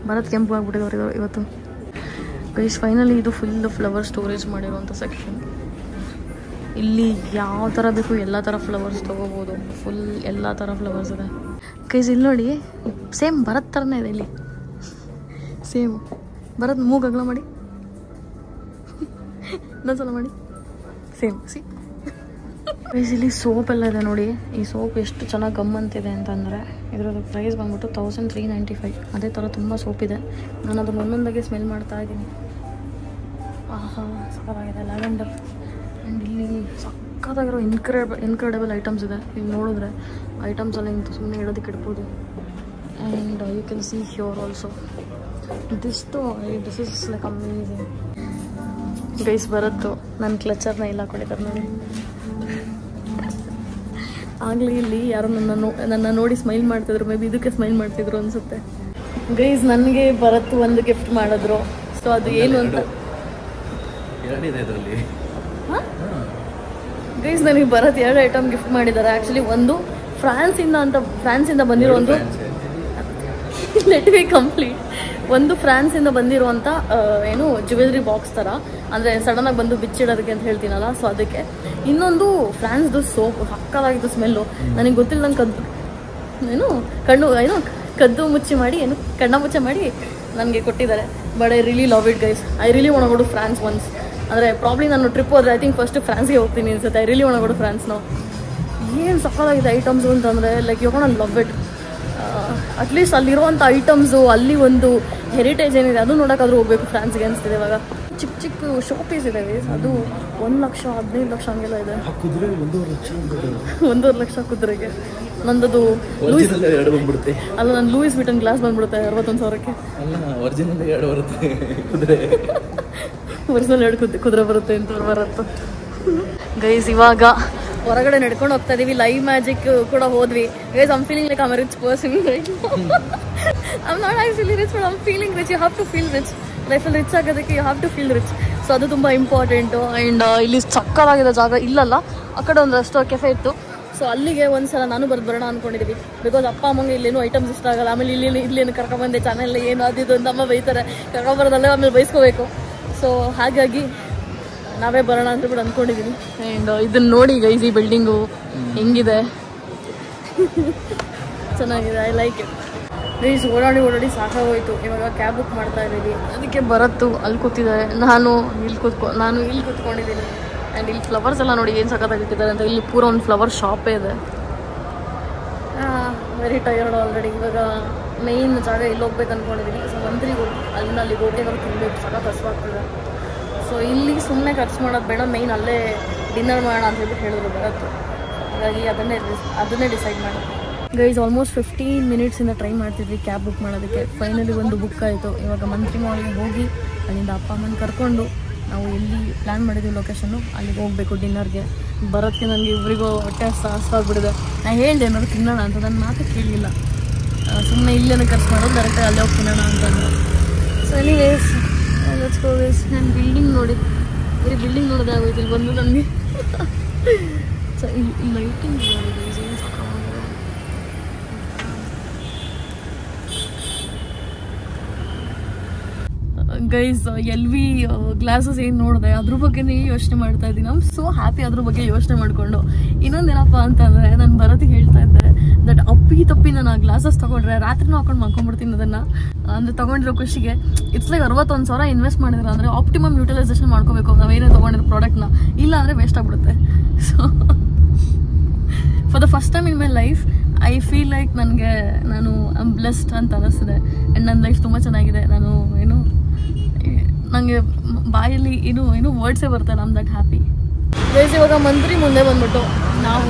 ಭರತ್ ಕೆಂಪು ಆಗ್ಬಿಟ್ಟಿದವ್ರು ಇವತ್ತು. ಗೈಸ್ ಫೈನಲಿ ಇದು ಫುಲ್ ಫ್ಲವರ್ ಸ್ಟೋರೇಜ್ ಮಾಡಿರುವಂಥ ಸೆಕ್ಷನ್. ಇಲ್ಲಿ ಯಾವ ಥರ ಬೇಕು ಎಲ್ಲ ಥರ ಫ್ಲವರ್ಸ್ ತೊಗೋಬೋದು. ಫುಲ್ ಎಲ್ಲ ಥರ ಫ್ಲವರ್ಸ್ ಇದೆ ಗೈಸ್. ಇಲ್ಲಿ ನೋಡಿ ಸೇಮ್ ಭರತ್ ಥರನೇ ಇದೆ. ಇಲ್ಲಿ ಸೇಮ್ ಭರತ್ ಮೂಗು ಅಗಲ ಮಾಡಿ ಇನ್ನೊಂದ್ಸಲ ಮಾಡಿ ಸೇಮ್ ಸಿ ಗೈಸ್. ಇಲ್ಲಿ ಸೋಪ್ ಎಲ್ಲ ಇದೆ ನೋಡಿ. ಈ ಸೋಪ್ ಎಷ್ಟು ಚೆನ್ನಾಗಿ ಗಮ್ಮಂತಿದೆ ಅಂತಂದರೆ ಇದರದ್ದು ಪ್ರೈಸ್ ಬಂದ್ಬಿಟ್ಟು 1395. ಅದೇ ಥರ ತುಂಬ ಸೋಪ್ ಇದೆ. ನಾನು ಅದನ್ನು ಒಂದೊಂದಾಗಿ ಸ್ಮೆಲ್ ಮಾಡ್ತಾ ಇದ್ದೀನಿ. ಆಹಾ ಸಕ್ಕತ್ತಾಗಿದೆ ಲ್ಯಾವೆಂಡರ್. ಆ್ಯಂಡ್ ಇಲ್ಲಿ ಸಕ್ಕತ್ತಾಗಿರೋ ಇನ್ಕ್ರೆಡಿಬಲ್ ಐಟಮ್ಸ್ ಇದೆ. ಇಲ್ಲಿ ನೋಡಿದ್ರೆ ಐಟಮ್ಸ್ ಎಲ್ಲ ಇಂತ ಸುಮ್ಮನೆ ಇಡೋದಕ್ಕೆ ಇಡ್ಬೋದು. And you can see here also this is like amazing guys. ಬರತ್ತು ನನ್ನ ಕ್ಲಚರ್ನ ಇಲ್ಲ ಹಾಕೊಂಡಿದ್ದಾರೆ ನೋಡಿ. ಆಗಲೇ ಇಲ್ಲಿ ಯಾರೋ ನನ್ನ ನೋಡಿ ಸ್ಮೈಲ್ ಮಾಡ್ತಿದ್ರು. ಮೇ ಬಿ ಇದಕ್ಕೆ ಸ್ಮೈಲ್ ಮಾಡ್ತಿದ್ರು ಅನಿಸುತ್ತೆ ಗೈಸ್. ನನಗೆ ಬರತ್ತು ಒಂದು ಗಿಫ್ಟ್ ಮಾಡಿದ್ರು. ಸೊ ಅದು ಏನು ಅಂತ ಗೈಸ್ ನನಗೆ ಬರತ್ 2 ಐಟಮ್ ಗಿಫ್ಟ್ ಮಾಡಿದ್ದಾರೆ. ಆ್ಯಕ್ಚುಲಿ ಒಂದು ಫ್ರಾನ್ಸಿಂದ ಬಂದಿರೋ ಒಂದು ಲೆಟ್ ಬಿ ಕಂಪ್ಲೀಟ್. ಒಂದು ಫ್ರಾನ್ಸಿಂದ ಬಂದಿರುವಂಥ ಏನು ಜ್ಯುವೆಲ್ರಿ ಬಾಕ್ಸ್ ಥರ, ಅಂದರೆ ಸಡನ್ನಾಗಿ ಬಂದು ಬಿಚ್ಚಿಡೋದಕ್ಕೆ ಅಂತ ಹೇಳ್ತೀನಲ್ಲ, ಸೊ ಅದಕ್ಕೆ. ಇನ್ನೊಂದು ಫ್ರಾನ್ಸ್ದು ಸೋಪ್ ಹಕ್ಕದಾಗಿದ್ದು ಸ್ಮೆಲ್ಲು. ನನಗೆ ಗೊತ್ತಿಲ್ಲ ನಂಗೆ ಕದ್ದು ಮುಚ್ಚಿ ಮಾಡಿ ಕಣ್ಣ ಮುಚ್ಚೆ ಮಾಡಿ ನನಗೆ ಕೊಟ್ಟಿದ್ದಾರೆ. But I really love it guys. I really want to go to France once. ಅಂದರೆ ಪ್ರಾಬ್ಲಿ ನಾನು ಟ್ರಿಪ್ ಹೋದರೆ ಐ ಥಿಂಕ್ ಫಸ್ಟ್ ಫ್ರಾನ್ಸ್ಗೆ ಹೋಗ್ತೀನಿ ಅನ್ಸುತ್ತೆ. I really want to go to France ನಾವು. ಏನು ಸಕ್ಕತ್ತಾಗಿದೆ ಐಟಮ್ಸು ಅಂತಂದರೆ like you can love it. At least ಅಲ್ಲಿರುವಂಥ ಐಟಮ್ಸು, ಅಲ್ಲಿ ಒಂದು ಹೆರಿಟೇಜ್ ಏನಿದೆ ಅದು ನೋಡೋಕ್ಕಾದ್ರೂ ಹೋಗ್ಬೇಕು ಫ್ರಾನ್ಸ್ಗೆ ಅನಿಸ್ತಿದೆ ಇವಾಗ. ಚಿಕ್ಕ ಚಿಕ್ಕ ಶೋಪೀಸ್ ಇದೆ ಅದು 1 ಲಕ್ಷ 15 ಲಕ್ಷ ಹಂಗೆಲ್ಲ ಇದೆ. 1.5 ಲಕ್ಷ ಕುದುರೆಗೆ. ನಂದದು ಲೂಯಿಸ್ ಅಲ್ಲ, ನಾನು ಲೂಯಿಸ್ ವಿಟನ್ ಗ್ಲಾಸ್ ಬಂದ್ಬಿಡುತ್ತೆ 61,000ಕ್ಕೆ. ಒರಿಜಿನಲ್ 2 ಕುದುರೆ ಬರುತ್ತೆ ಅಂತ ಬರುತ್ತೆ ಗೈಸ್. ಇವಾಗ ಹೊರಗಡೆ ನಡ್ಕೊಂಡು ಹೋಗ್ತಾ ಇದೀವಿ. ಲೈವ್ ಮ್ಯಾಜಿಕ್ ಕೂಡ ಹೋದ್ವಿ guys. I'm feeling like I'm rich person. I'm not actually rich but I'm feeling rich. You have to feel rich. ಲೈಫಲ್ಲಿ ರಿಚ್ ಆಗೋದಕ್ಕೆ you have to feel rich. So ಅದು ತುಂಬ ಇಂಪಾರ್ಟೆಂಟು. ಆ್ಯಂಡ್ ಇಲ್ಲಿ ಸಕ್ಕತ್ತಾಗಿದೆ ಜಾಗ. ಇಲ್ಲಲ್ಲ ಆ ಕಡೆ ಒಂದು ರೆಸ್ಟೋ ಕೆಫೆ ಇತ್ತು. ಸೊ ಅಲ್ಲಿಗೆ ಒಂದ್ಸಲ ನಾನು ಬರೋಣ ಅಂದ್ಕೊಂಡಿದ್ದೀವಿ. ಬಿಕಾಸ್ ಅಪ್ಪ ಅಮ್ಮಂಗೆ ಇಲ್ಲೇನು ಐಟಮ್ಸ್ ಇಷ್ಟ ಆಗಲ್ಲ. ಆಮೇಲೆ ಇಲ್ಲೇನು ಕರ್ಕೊಂಬಂದೆ ಚಾನೆಲ್ ಏನು ಅದಿದ್ದು ಅಂತ ಅಮ್ಮ ಬೈತಾರೆ. ಕರ್ಕೊಂಬರೋದಲ್ಲೇ ಆಮೇಲೆ ಬೈಸ್ಕೋಬೇಕು. ಸೊ ಹಾಗಾಗಿ ನಾವೇ ಬರೋಣ ಅಂತ ಕೂಡ ಅಂದ್ಕೊಂಡಿದ್ದೀನಿ. ಆ್ಯಂಡ್ ಇದನ್ನ ನೋಡಿ ಗೈಸ್, ಈ ಬಿಲ್ಡಿಂಗು ಹೆಂಗಿದೆ, ಚೆನ್ನಾಗಿದೆ. I like it guys. ಓಡಾಡಿ ಸಾಕಾಗೋಯ್ತು. ಇವಾಗ ಕ್ಯಾಬ್ ಬುಕ್ ಮಾಡ್ತಾ ಇದ್ದೀವಿ. ಅದಕ್ಕೆ ಬರತ್ತು ಅಲ್ಲಿ ಕೂತಿದ್ದಾರೆ, ನಾನು ಇಲ್ಲಿ ಕೂತ್ಕೊಂಡಿದ್ದೀನಿ. ಆ್ಯಂಡ್ ಇಲ್ಲಿ ಫ್ಲವರ್ಸ್ ಎಲ್ಲ ನೋಡಿ ಏನು ಸಖತ್ತಾಗಿಟ್ಟಿದ್ದಾರೆ ಅಂತ. ಇಲ್ಲಿ ಪೂರ ಒಂದು ಫ್ಲವರ್ ಶಾಪೇ ಇದೆ. Very tired already. ಇವಾಗ ಮೇಯ್ನ್ ಜಾಗ ಇಲ್ಲಿ ಹೋಗ್ಬೇಕು ಅಂದ್ಕೊಂಡಿದ್ದೀನಿ. ಸೊ ಮಂತ್ರಿಗೆ ಅಲ್ಲಿಗೆ ಹೋಗ್ಬೇಕಾದ್ರೆ ತಿನ್ಬೇಕು, ಸಖತ್ ಹಸ್ವಾಗ್ತದೆ. ಸೊ ಇಲ್ಲಿ ಸುಮ್ಮನೆ ಖರ್ಚು ಮಾಡೋದು ಬೇಡ, ಮೇಯ್ನ್ ಅಲ್ಲೇ ಡಿನ್ನರ್ ಮಾಡೋಣ ಅಂತ ಹೇಳ್ಬಿಟ್ಟು ಹೇಳಿದ್ರು ಬರತ್ತು. ಹಾಗಾಗಿ ಅದನ್ನೇ ಡಿಸೈಡ್ ಮಾಡಿ ಗೈಸ್. ಆಲ್ಮೋಸ್ಟ್ 15 ಮಿನಿಟ್ಸಿಂದ ಟ್ರೈ ಮಾಡ್ತಿದ್ವಿ ಕ್ಯಾಬ್ ಬುಕ್ ಮಾಡೋದಕ್ಕೆ. ಫೈನಲಿ ಒಂದು ಬುಕ್ ಆಯಿತು. ಇವಾಗ ಮಂತ್ರಿ ಮಾಲ್ಗೆ ಹೋಗಿ ಅಲ್ಲಿಂದ ಅಪ್ಪ ಅಮ್ಮನ ಕರ್ಕೊಂಡು ನಾವು ಎಲ್ಲಿ ಪ್ಲ್ಯಾನ್ ಮಾಡಿದ್ದೀವಿ ಲೊಕೇಶನ್ನು ಅಲ್ಲಿಗೆ ಹೋಗಬೇಕು ಡಿನ್ನರ್ಗೆ. ಬರೋದಕ್ಕೆ ನನಗೆ ಇಬ್ಬರಿಗೂ ಹೊಟ್ಟೆ ಹಸ್ವಾಗ್ಬಿಟ್ಟಿದೆ. ನಾನು ಹೇಳಿದೆ ಏನಾದ್ರು ತಿನ್ನೋಣ ಅಂತ, ನನ್ನ ಮಾತು ಕೇಳಲಿಲ್ಲ. ಸುಮ್ಮನೆ ಇಲ್ಲೇನೋ ಖರ್ಚು ಮಾಡೋದು, ಡೈರೆಕ್ಟಾಗಿ ಅಲ್ಲೇ ಹೋಗಿ ತಿನ್ನೋಣ ಅಂತಂದರು. So anyways let's go guys. ನಾನು ಬಿಲ್ಡಿಂಗ್ ನೋಡಿ ಬರೀ ಬಿಲ್ಡಿಂಗ್ ನೋಡೋದೇ ಆಗೋಯ್ತು ಇಲ್ಲಿ ಬಂದು ನನಗೆ. ಸೊ ಇಲ್ಲಿ ಲೈಟಿಂಗ್ ನೋಡಿ ಗೈಸ್, ಏನು ಸಾಕಾಗಿದೆ ಗೈಸ್. LV ಗ್ಲಾಸಸ್ ಏನು ನೋಡಿದೆ ಅದ್ರ ಬಗ್ಗೆನೇ ಯೋಚನೆ ಮಾಡ್ತಾ ಇದ್ದೀನಿ. ಐ ಆಮ್ ಸೋ ಹ್ಯಾಪಿ ಅದ್ರ ಬಗ್ಗೆ ಯೋಚನೆ ಮಾಡಿಕೊಂಡು. ಇನ್ನೊಂದೇನಪ್ಪ ಅಂತಂದರೆ ನಾನು ಬರೋದಕ್ಕೆ ಹೇಳ್ತಾ ಇದ್ದೆ ದಟ್ ತಪ್ಪಿ ನಾನು ಆ ಗ್ಲಾಸಸ್ ತೊಗೊಂಡ್ರೆ ರಾತ್ರಿನೂ ಹಾಕೊಂಡು ಮಾಡ್ಕೊಂಡ್ಬಿಡ್ತೀನಿ ಅದನ್ನು. ಅಂದರೆ ತೊಗೊಂಡಿರೋ ಖುಷಿಗೆ ಇಟ್ಸ್ ಲೈಕ್ 61,000 ಇನ್ವೆಸ್ಟ್ ಮಾಡಿದ್ರೆ ಅಂದರೆ ಆಪ್ಟಿಮಮ್ ಯೂಟಿಲೈಸೇಷನ್ ಮಾಡ್ಕೋಬೇಕು ನಾವೇನೇ ತೊಗೊಂಡಿರೋ ಪ್ರಾಡಕ್ಟ್ನ. ಇಲ್ಲ ಅಂದರೆ ವೇಸ್ಟ್ ಆಗಿಬಿಡುತ್ತೆ. So for the first time in my life I feel like ನಾನು ಐಮ್ ಬ್ಲೆಸ್ಡ್ ಅಂತ ಅನ್ನಿಸ್ತಿದೆ. ಆ್ಯಂಡ್ ನನ್ನ ಲೈಫ್ ತುಂಬ ಚೆನ್ನಾಗಿದೆ. ನಾನು ನನಗೆ ಬಾಯಲ್ಲಿ ಏನು ವರ್ಡ್ಸೇ ಬರ್ತಾರೆ. I'm that happy guys. ಇವಾಗ ಮಂತ್ರಿ ಮುಂದೆ ಬಂದ್ಬಿಟ್ಟು ನಾವು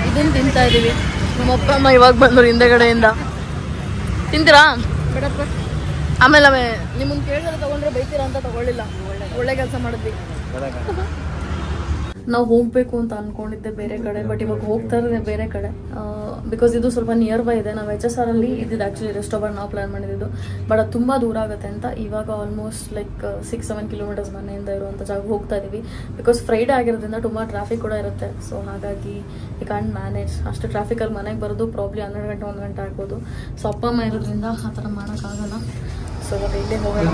ಇದನ್ನು ತಿಂತಾ ಇದ್ದೀವಿ. ನಮ್ಮ ಅಪ್ಪ ಅಮ್ಮ ಇವಾಗ ಬಂದರು ಹಿಂದೆಗಡೆಯಿಂದ. ತಿಂತೀರಾ ಬೇಡಪ್ಪ? ಆಮೇಲೆ ನಿಮ್ಮನ್ನು ಕೇಳಿದ್ರೆ ತೊಗೊಂಡ್ರೆ ಬೈತೀರಾ ಅಂತ ತೊಗೊಳ್ಳಿಲ್ಲ. ಒಳ್ಳೆ ಕೆಲಸ ಮಾಡಿದ್ವಿ. ನಾವು ಹೋಗಬೇಕು ಅಂತ ಅಂದ್ಕೊಂಡಿದ್ದೆ ಬೇರೆ ಕಡೆ, ಬಟ್ ಇವಾಗ ಹೋಗ್ತಾ ಇರೋದೇ ಬೇರೆ ಕಡೆ. ಬಿಕಾಸ್ ಇದು ಸ್ವಲ್ಪ ನಿಯರ್ ಬೈ ಇದೆ. ನಾವು HSR ಅಲ್ಲಿ ಇದ್ದಿದ್ದು ಆ್ಯಕ್ಚುಲಿ ರೆಸ್ಟೋರೆಂಟ್ ನಾವು ಪ್ಲ್ಯಾನ್ ಮಾಡಿದ್ದು. ಬಟ್ ಅದು ತುಂಬ ದೂರ ಆಗುತ್ತೆ ಅಂತ ಇವಾಗ ಆಲ್ಮೋಸ್ಟ್ ಲೈಕ್ 6-7 ಕಿಲೋಮೀಟರ್ಸ್ ಮನೆಯಿಂದ ಇರುವಂಥ ಜಾಗ ಹೋಗ್ತಾ ಇದ್ದೀವಿ. ಬಿಕಾಸ್ ಫ್ರೈಡೇ ಆಗಿರೋದ್ರಿಂದ ತುಂಬ ಟ್ರಾಫಿಕ್ ಕೂಡ ಇರುತ್ತೆ. ಸೊ ಹಾಗಾಗಿ ಈ ಕ್ಯಾನ್ ಮ್ಯಾನೇಜ್. ಅಷ್ಟು ಟ್ರಾಫಿಕಲ್ಲಿ ಮನೆಗೆ ಬರೋದು ಪ್ರಾಬ್ಲಿ 12 ಗಂಟೆ 1 ಗಂಟೆ ಆಗ್ಬೋದು. ಸೊ ಅಪ್ಪ ಅಮ್ಮ ಇರೋದ್ರಿಂದ ಆ ಥರ ಮಾಡೋಕ್ಕಾಗಲ್ಲ. ಸೊ ಇವಾಗ ಇಲ್ಲೇ ಹೋಗೋಣ.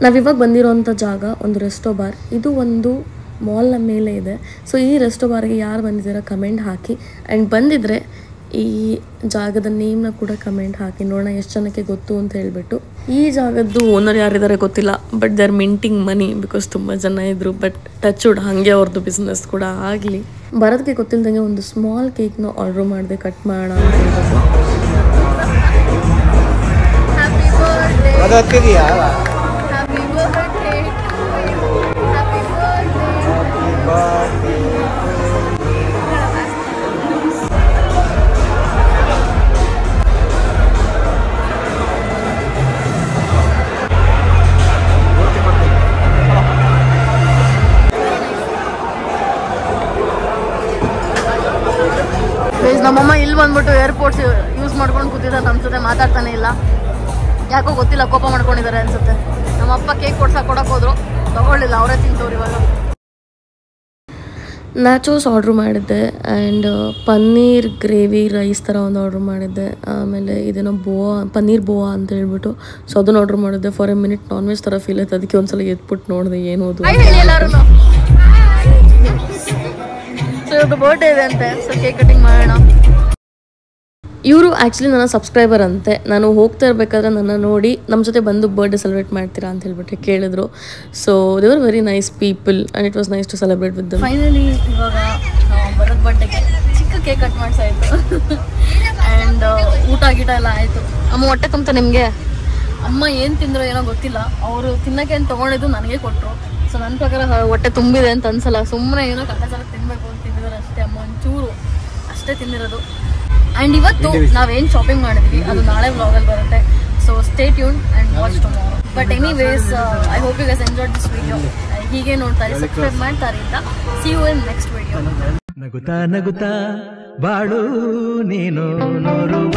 ನಾವಿವಾಗ ಬಂದಿರೋಂಥ ಜಾಗ ಒಂದು ರೆಸ್ಟೋ ಬಾರ್. ಇದು ಒಂದು ಮಾಲ್ನ ಮೇಲೆ ಇದೆ. ಸೊ ಈ ರೆಸ್ಟೋ ಬಾರ್ಗೆ ಯಾರು ಬಂದಿದ್ದೀರಾ ಕಮೆಂಟ್ ಹಾಕಿ. ಆ್ಯಂಡ್ ಬಂದಿದ್ರೆ ಈ ಜಾಗದ ನೇಮ್ನ ಕೂಡ ಕಮೆಂಟ್ ಹಾಕಿ, ನೋಡೋಣ ಎಷ್ಟು ಜನಕ್ಕೆ ಗೊತ್ತು ಅಂತ ಹೇಳಿಬಿಟ್ಟು. ಈ ಜಾಗದ್ದು ಓನರ್ ಯಾರಿದ್ದಾರೆ ಗೊತ್ತಿಲ್ಲ, but they are minting money because ತುಂಬ ಜನ ಇದ್ದರು. ಬಟ್ ಟಚ್ ವುಡ್ ಹಾಗೆ ಅವ್ರದ್ದು ಬಿಸ್ನೆಸ್ ಕೂಡ ಆಗಲಿ. ಬರೋದಕ್ಕೆ ಗೊತ್ತಿಲ್ಲದಂಗೆ ಒಂದು ಸ್ಮಾಲ್ ಕೇಕ್ನ ಆರ್ಡ್ರ್ ಮಾಡಿದೆ, ಕಟ್ ಮಾಡೋಣ ಅಂತ ಹೇಳ್ಬಿಟ್ಟು. ನಮ್ಮಮ್ಮ ಇಲ್ಲಿ ಬಂದ್ಬಿಟ್ಟು ಏರ್ಪೋರ್ಟ್ಸ್ ಯೂಸ್ ಮಾಡ್ಕೊಂಡು ಕೂತಿದ್ದಾರೆ ಅನ್ಸುತ್ತೆ, ಮಾತಾಡ್ತಾನೆ ಇಲ್ಲ. ಯಾಕೋ ಗೊತ್ತಿಲ್ಲ, ಕೋಪ ಮಾಡ್ಕೊಂಡಿದ್ದಾರೆ ಅನ್ಸುತ್ತೆ. ನಮ್ಮಪ್ಪ ಕೇಕ್ ಕೊಡಕ್ಕೆ ಹೋದ್ರು, ತಗೊಳ್ಳಿಲ್ಲ, ಅವರೇ ತಿಂತವ್ರು ಇವಾಗ. ನ್ಯಾಚೋಸ್ ಆರ್ಡ್ರ್ ಮಾಡಿದ್ದೆ ಆ್ಯಂಡ್ ಪನ್ನೀರ್ ಗ್ರೇವಿ ರೈಸ್ ಥರ ಒಂದು ಆರ್ಡ್ರ್ ಮಾಡಿದ್ದೆ. ಆಮೇಲೆ ಇದೇನೋ ಪನ್ನೀರ್ ಬೋವಾ ಅಂತ ಹೇಳ್ಬಿಟ್ಟು ಸೊ ಅದನ್ನು ಆರ್ಡ್ರ್ ಮಾಡಿದ್ದೆ. For A minute non veg ಥರ ಫೀಲ್ ಆಯ್ತು, ಅದಕ್ಕೆ ಒಂದ್ಸಲ ಎತ್ಬಿಟ್ಟು ನೋಡಿದೆ ಏನೋದು. ಸೊ ಇವತ್ತು ಬರ್ಡೇ ಇದೆ ಅಂತೆ, ಸೊ ಕೇಕ್ ಕಟಿಂಗ್ ಮಾಡೋಣ. ಇವರು ಆ್ಯಕ್ಚುಲಿ ನನ್ನ ಸಬ್ಸ್ಕ್ರೈಬರ್ ಅಂತೆ. ನಾನು ಹೋಗ್ತಾ ಇರಬೇಕಾದ್ರೆ ನನ್ನ ನೋಡಿ ನಮ್ಮ ಜೊತೆ ಬಂದು ಬರ್ಡೇ ಸೆಲೆಬ್ರೇಟ್ ಮಾಡ್ತೀರಾ ಅಂತ ಹೇಳ್ಬಿಟ್ಟು ಕೇಳಿದ್ರು. So they were very nice people and it was nice to celebrate with them. Finally ಇವಾಗ ಬರೋದು ಬರ್ಡೇಗೆ ಚಿಕ್ಕ ಕೇಕ್ ಕಟ್ ಮಾಡಿಸಾಯಿತು ಆ್ಯಂಡ್ ಊಟ ಗೀಟ ಎಲ್ಲ ಆಯಿತು. ಅಮ್ಮ ಹೊಟ್ಟೆ ತುಂಬ ನಿಮಗೆ ಅಮ್ಮ ಏನು ತಿಂದ್ರು ಏನೋ ಗೊತ್ತಿಲ್ಲ, ಅವರು ತಿನ್ನೋಕ್ಕೆ ಏನು ತೊಗೊಂಡಿದ್ದು ನನಗೆ ಕೊಟ್ಟರು. ಸೊ ನನ್ನ ಪ್ರಕಾರ ಹೊಟ್ಟೆ ತುಂಬಿದೆ ಅಂತ ಅನ್ಸಲ್ಲ, ಸುಮ್ಮನೆ ಏನೋ ಕಟ್ಟ ತಿನ್ನಬೇಕು ಅಂತ ತಿಂದಿದ್ದಾರೆ ಅಷ್ಟೇ. ಅಮ್ಮ ಒಂಚೂರು ಅಷ್ಟೇ ತಿಂದಿರೋದು. ಆ್ಯಂಡ್ ಇವತ್ತು ನಾವೇನು ಶಾಪಿಂಗ್ ಮಾಡಿದ್ವಿ ಅದು ನಾಳೆ ವ್ಲಾಗಲ್ಲಿ ಬರುತ್ತೆ. So stay tuned and watch tomorrow. But anyways I hope you guys enjoyed this video. ಹೀಗೆ ನೋಡ್ತಾರೆ, ಸಬ್ಸ್ಕ್ರೈಬ್ ಮಾಡ್ತಾರೆ ಅಂತ. See you in next video. ನಗುತ್ತಾ ನಗುತ್ತಾ ಬಾಳು ನೀನು ನೋರುವ